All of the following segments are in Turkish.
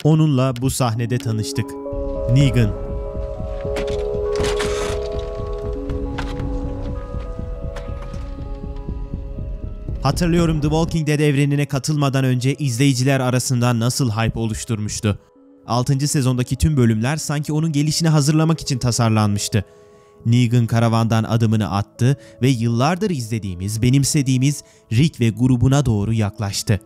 Onunla bu sahnede tanıştık. Negan. Hatırlıyorum, The Walking Dead evrenine katılmadan önce izleyiciler arasında nasıl hype oluşturmuştu. 6. sezondaki tüm bölümler sanki onun gelişini hazırlamak için tasarlanmıştı. Negan karavandan adımını attı ve yıllardır izlediğimiz, benimsediğimiz Rick ve grubuna doğru yaklaştı.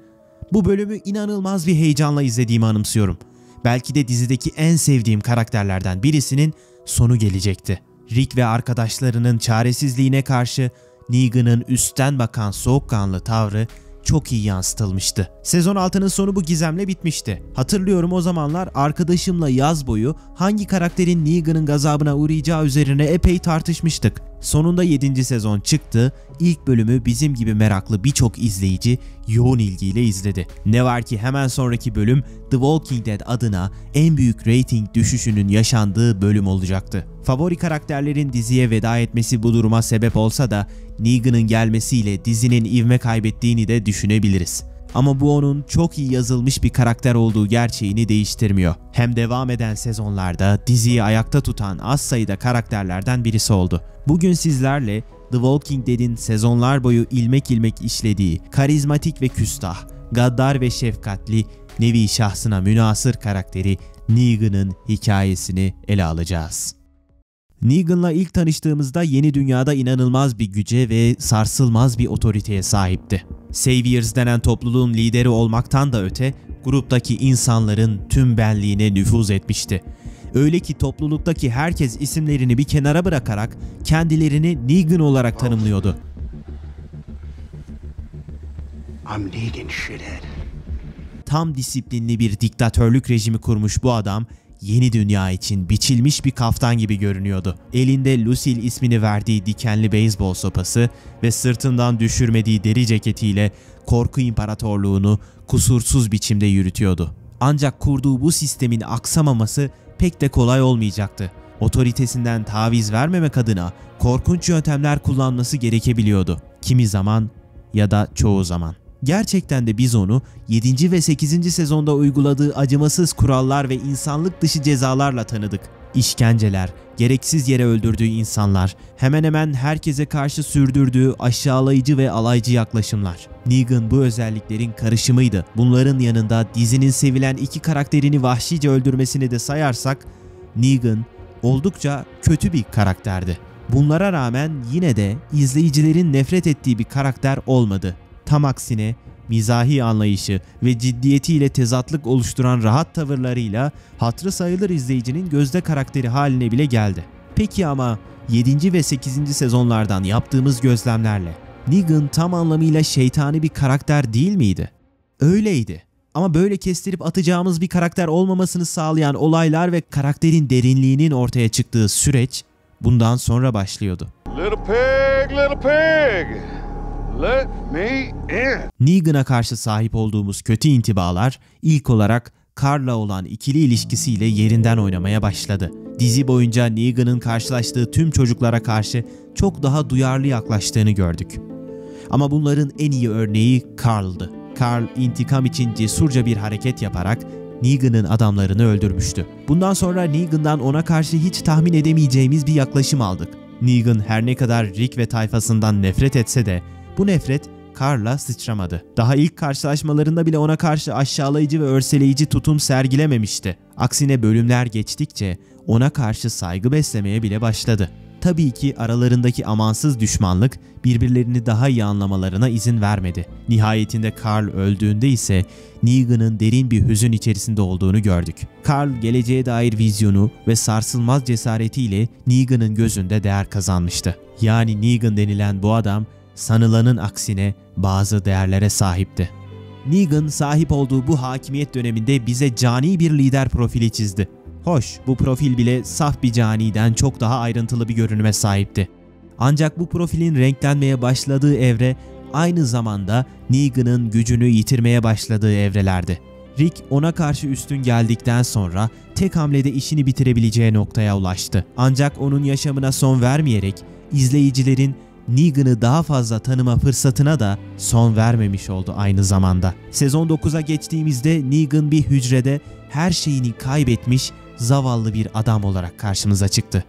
Bu bölümü inanılmaz bir heyecanla izlediğimi anımsıyorum. Belki de dizideki en sevdiğim karakterlerden birisinin sonu gelecekti. Rick ve arkadaşlarının çaresizliğine karşı Negan'ın üstten bakan soğukkanlı tavrı çok iyi yansıtılmıştı. Sezon 6'nın sonu bu gizemle bitmişti. Hatırlıyorum, o zamanlar arkadaşımla yaz boyu hangi karakterin Negan'ın gazabına uğrayacağı üzerine epey tartışmıştık. Sonunda 7. sezon çıktı. İlk bölümü bizim gibi meraklı birçok izleyici yoğun ilgiyle izledi. Ne var ki hemen sonraki bölüm The Walking Dead adına en büyük reyting düşüşünün yaşandığı bölüm olacaktı. Favori karakterlerin diziye veda etmesi bu duruma sebep olsa da Negan'ın gelmesiyle dizinin ivme kaybettiğini de düşünebiliriz. Ama bu onun çok iyi yazılmış bir karakter olduğu gerçeğini değiştirmiyor. Hem devam eden sezonlarda diziyi ayakta tutan az sayıda karakterlerden birisi oldu. Bugün sizlerle The Walking Dead'in sezonlar boyu ilmek ilmek işlediği karizmatik ve küstah, gaddar ve şefkatli, nevi şahsına münhasır karakteri Negan'ın hikayesini ele alacağız. Negan'la ilk tanıştığımızda yeni dünyada inanılmaz bir güce ve sarsılmaz bir otoriteye sahipti. Saviors denen topluluğun lideri olmaktan da öte, gruptaki insanların tüm benliğine nüfuz etmişti. Öyle ki topluluktaki herkes isimlerini bir kenara bırakarak kendilerini Negan olarak tanımlıyordu. I'm Negan, shithead. Tam disiplinli bir diktatörlük rejimi kurmuş bu adam, yeni dünya için biçilmiş bir kaftan gibi görünüyordu. Elinde Lucille ismini verdiği dikenli beyzbol sopası ve sırtından düşürmediği deri ceketiyle korku imparatorluğunu kusursuz biçimde yürütüyordu. Ancak kurduğu bu sistemin aksamaması pek de kolay olmayacaktı. Otoritesinden taviz vermemek adına korkunç yöntemler kullanması gerekebiliyordu. Kimi zaman ya da çoğu zaman. Gerçekten de biz onu 7. ve 8. sezonda uyguladığı acımasız kurallar ve insanlık dışı cezalarla tanıdık. İşkenceler, gereksiz yere öldürdüğü insanlar, hemen hemen herkese karşı sürdürdüğü aşağılayıcı ve alaycı yaklaşımlar. Negan bu özelliklerin karışımıydı. Bunların yanında dizinin sevilen iki karakterini vahşice öldürmesini de sayarsak, Negan oldukça kötü bir karakterdi. Bunlara rağmen yine de izleyicilerin nefret ettiği bir karakter olmadı. Tam aksine mizahi anlayışı ve ciddiyetiyle tezatlık oluşturan rahat tavırlarıyla hatırı sayılır izleyicinin gözde karakteri haline bile geldi. Peki ama 7. ve 8. sezonlardan yaptığımız gözlemlerle Negan tam anlamıyla şeytani bir karakter değil miydi? Öyleydi. Ama böyle kestirip atacağımız bir karakter olmamasını sağlayan olaylar ve karakterin derinliğinin ortaya çıktığı süreç bundan sonra başlıyordu. Little pig, little pig. Let me in. Negan'a karşı sahip olduğumuz kötü intibalar ilk olarak Carl'la olan ikili ilişkisiyle yerinden oynamaya başladı. Dizi boyunca Negan'ın karşılaştığı tüm çocuklara karşı çok daha duyarlı yaklaştığını gördük. Ama bunların en iyi örneği Carl'dı. Carl intikam için cesurca bir hareket yaparak Negan'ın adamlarını öldürmüştü. Bundan sonra Negan'dan ona karşı hiç tahmin edemeyeceğimiz bir yaklaşım aldık. Negan her ne kadar Rick ve tayfasından nefret etse de bu nefret Carl'a sıçramadı. Daha ilk karşılaşmalarında bile ona karşı aşağılayıcı ve örseleyici tutum sergilememişti. Aksine bölümler geçtikçe ona karşı saygı beslemeye bile başladı. Tabii ki aralarındaki amansız düşmanlık birbirlerini daha iyi anlamalarına izin vermedi. Nihayetinde Carl öldüğünde ise Negan'ın derin bir hüzün içerisinde olduğunu gördük. Carl geleceğe dair vizyonu ve sarsılmaz cesaretiyle Negan'ın gözünde değer kazanmıştı. Yani Negan denilen bu adam sanılanın aksine bazı değerlere sahipti. Negan sahip olduğu bu hakimiyet döneminde bize cani bir lider profili çizdi. Hoş, bu profil bile saf bir caniden çok daha ayrıntılı bir görünüme sahipti. Ancak bu profilin renklenmeye başladığı evre aynı zamanda Negan'ın gücünü yitirmeye başladığı evrelerdi. Rick ona karşı üstün geldikten sonra tek hamlede işini bitirebileceği noktaya ulaştı. Ancak onun yaşamına son vermeyerek izleyicilerin Negan'ı daha fazla tanıma fırsatına da son vermemiş oldu aynı zamanda. Sezon 9'a geçtiğimizde Negan bir hücrede her şeyini kaybetmiş zavallı bir adam olarak karşımıza çıktı.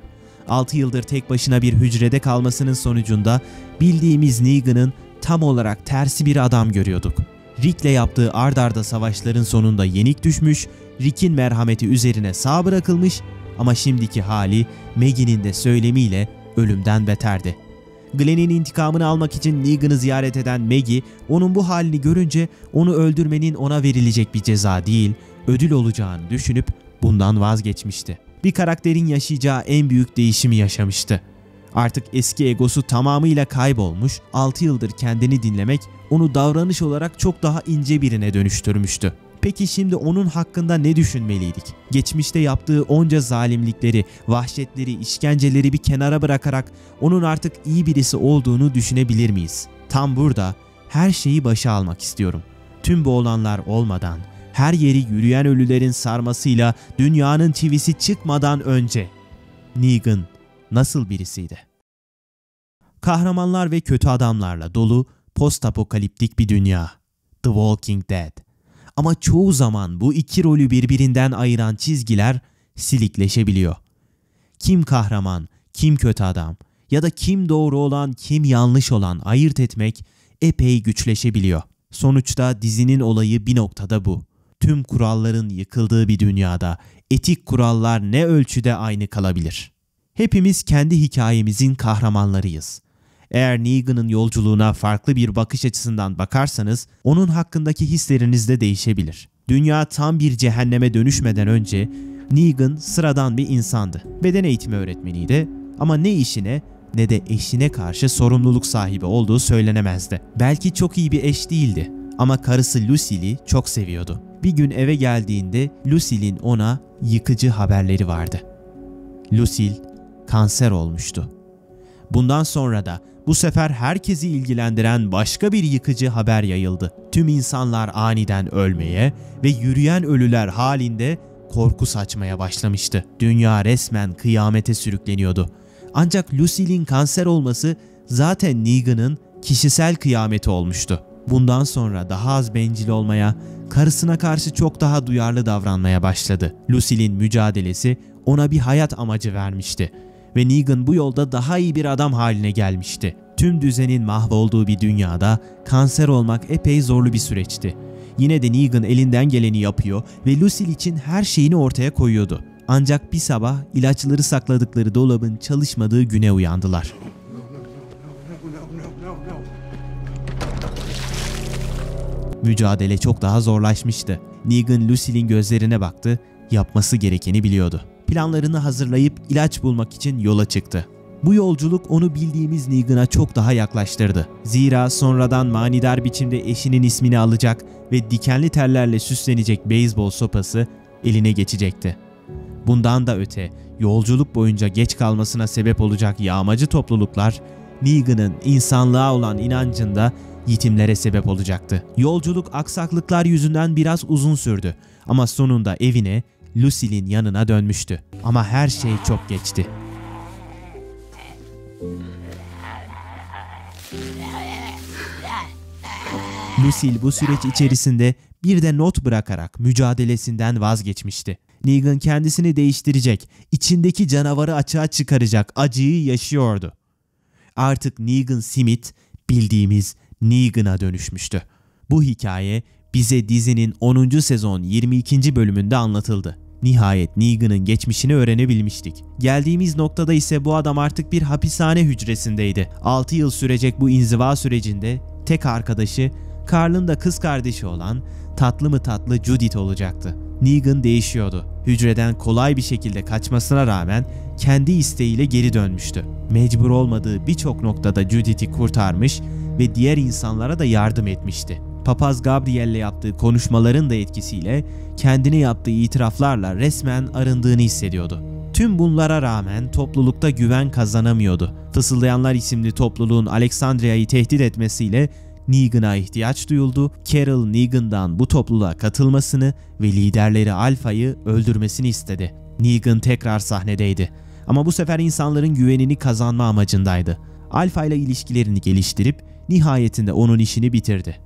6 yıldır tek başına bir hücrede kalmasının sonucunda bildiğimiz Negan'ın tam olarak tersi bir adam görüyorduk. Rick'le yaptığı ard arda savaşların sonunda yenik düşmüş, Rick'in merhameti üzerine sağ bırakılmış ama şimdiki hali Maggie'nin de söylemiyle ölümden beterdi. Glenn'in intikamını almak için Negan'ı ziyaret eden Maggie, onun bu halini görünce onu öldürmenin ona verilecek bir ceza değil, ödül olacağını düşünüp bundan vazgeçmişti. Bir karakterin yaşayacağı en büyük değişimi yaşamıştı. Artık eski egosu tamamıyla kaybolmuş, 6 yıldır kendini dinlemek onu davranış olarak çok daha ince birine dönüştürmüştü. Peki şimdi onun hakkında ne düşünmeliydik? Geçmişte yaptığı onca zalimlikleri, vahşetleri, işkenceleri bir kenara bırakarak onun artık iyi birisi olduğunu düşünebilir miyiz? Tam burada her şeyi başa almak istiyorum. Tüm bu olanlar olmadan, her yeri yürüyen ölülerin sarmasıyla dünyanın çivisi çıkmadan önce Negan nasıl birisiydi? Kahramanlar ve kötü adamlarla dolu post-apokaliptik bir dünya. The Walking Dead. Ama çoğu zaman bu iki rolü birbirinden ayıran çizgiler silikleşebiliyor. Kim kahraman, kim kötü adam ya da kim doğru olan, kim yanlış olan ayırt etmek epey güçleşebiliyor. Sonuçta dizinin olayı bir noktada bu. Tüm kuralların yıkıldığı bir dünyada etik kurallar ne ölçüde aynı kalabilir? Hepimiz kendi hikayemizin kahramanlarıyız. Eğer Negan'ın yolculuğuna farklı bir bakış açısından bakarsanız onun hakkındaki hisleriniz de değişebilir. Dünya tam bir cehenneme dönüşmeden önce Negan sıradan bir insandı. Beden eğitimi öğretmeniydi ama ne işine ne de eşine karşı sorumluluk sahibi olduğu söylenemezdi. Belki çok iyi bir eş değildi ama karısı Lucille'i çok seviyordu. Bir gün eve geldiğinde Lucille'in ona yıkıcı haberleri vardı. Lucille kanser olmuştu. Bundan sonra da bu sefer herkesi ilgilendiren başka bir yıkıcı haber yayıldı. Tüm insanlar aniden ölmeye ve yürüyen ölüler halinde korku saçmaya başlamıştı. Dünya resmen kıyamete sürükleniyordu. Ancak Lucille'in kanser olması zaten Negan'ın kişisel kıyameti olmuştu. Bundan sonra daha az bencil olmaya, karısına karşı çok daha duyarlı davranmaya başladı. Lucille'in mücadelesi ona bir hayat amacı vermişti. Ve Negan bu yolda daha iyi bir adam haline gelmişti. Tüm düzenin mahvolduğu bir dünyada kanser olmak epey zorlu bir süreçti. Yine de Negan elinden geleni yapıyor ve Lucille için her şeyini ortaya koyuyordu. Ancak bir sabah ilaçları sakladıkları dolabın çalışmadığı güne uyandılar. Mücadele çok daha zorlaşmıştı. Negan Lucille'in gözlerine baktı, yapması gerekeni biliyordu. Planlarını hazırlayıp ilaç bulmak için yola çıktı. Bu yolculuk onu bildiğimiz Negan'a çok daha yaklaştırdı. Zira sonradan manidar biçimde eşinin ismini alacak ve dikenli tellerle süslenecek beyzbol sopası eline geçecekti. Bundan da öte yolculuk boyunca geç kalmasına sebep olacak yağmacı topluluklar Negan'ın insanlığa olan inancında yitimlere sebep olacaktı. Yolculuk aksaklıklar yüzünden biraz uzun sürdü ama sonunda evine, Lucille'in yanına dönmüştü. Ama her şey çok geçti. Lucille bu süreç içerisinde bir de not bırakarak mücadelesinden vazgeçmişti. Negan kendisini değiştirecek, içindeki canavarı açığa çıkaracak acıyı yaşıyordu. Artık Negan Smith bildiğimiz Negan'a dönüşmüştü. Bu hikaye bize dizinin 10. sezon 22. bölümünde anlatıldı. Nihayet Negan'ın geçmişini öğrenebilmiştik. Geldiğimiz noktada ise bu adam artık bir hapishane hücresindeydi. 6 yıl sürecek bu inziva sürecinde tek arkadaşı Carl'ın da kız kardeşi olan tatlı mı tatlı Judith olacaktı. Negan değişiyordu. Hücreden kolay bir şekilde kaçmasına rağmen kendi isteğiyle geri dönmüştü. Mecbur olmadığı birçok noktada Judith'i kurtarmış ve diğer insanlara da yardım etmişti. Papaz Gabriel'le yaptığı konuşmaların da etkisiyle kendine yaptığı itiraflarla resmen arındığını hissediyordu. Tüm bunlara rağmen toplulukta güven kazanamıyordu. Fısıldayanlar isimli topluluğun Alexandria'yı tehdit etmesiyle Negan'a ihtiyaç duyuldu. Carol Negan'dan bu topluluğa katılmasını ve liderleri Alpha'yı öldürmesini istedi. Negan tekrar sahnedeydi. Ama bu sefer insanların güvenini kazanma amacındaydı. Alpha ile ilişkilerini geliştirip nihayetinde onun işini bitirdi.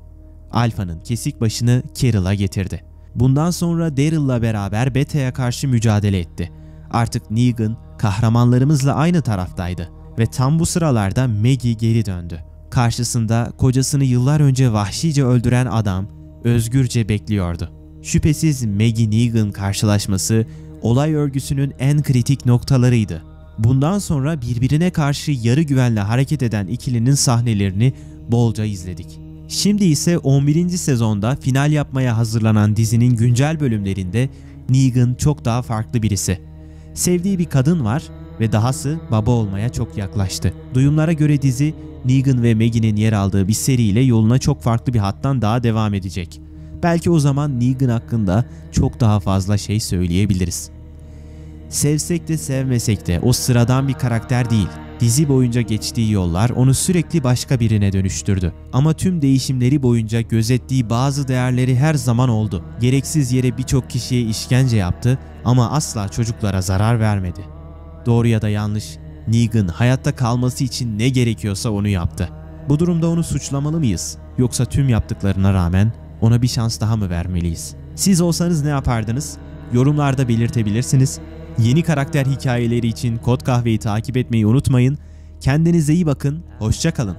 Alpha'nın kesik başını Carol'a getirdi. Bundan sonra Daryl'la beraber Beta'ya karşı mücadele etti. Artık Negan kahramanlarımızla aynı taraftaydı ve tam bu sıralarda Maggie geri döndü. Karşısında kocasını yıllar önce vahşice öldüren adam özgürce bekliyordu. Şüphesiz Maggie-Negan karşılaşması olay örgüsünün en kritik noktalarıydı. Bundan sonra birbirine karşı yarı güvenle hareket eden ikilinin sahnelerini bolca izledik. Şimdi ise 11. sezonda final yapmaya hazırlanan dizinin güncel bölümlerinde Negan çok daha farklı birisi. Sevdiği bir kadın var ve dahası baba olmaya çok yaklaştı. Duyumlara göre dizi Negan ve Maggie'nin yer aldığı bir seriyle yoluna çok farklı bir hattan daha devam edecek. Belki o zaman Negan hakkında çok daha fazla şey söyleyebiliriz. Sevsek de sevmesek de o sıradan bir karakter değil. Dizi boyunca geçtiği yollar onu sürekli başka birine dönüştürdü. Ama tüm değişimleri boyunca gözettiği bazı değerleri her zaman oldu. Gereksiz yere birçok kişiye işkence yaptı ama asla çocuklara zarar vermedi. Doğru ya da yanlış, Negan hayatta kalması için ne gerekiyorsa onu yaptı. Bu durumda onu suçlamalı mıyız? Yoksa tüm yaptıklarına rağmen ona bir şans daha mı vermeliyiz? Siz olsanız ne yapardınız? Yorumlarda belirtebilirsiniz. Yeni karakter hikayeleri için Kod Kahve'yi takip etmeyi unutmayın. Kendinize iyi bakın, hoşça kalın.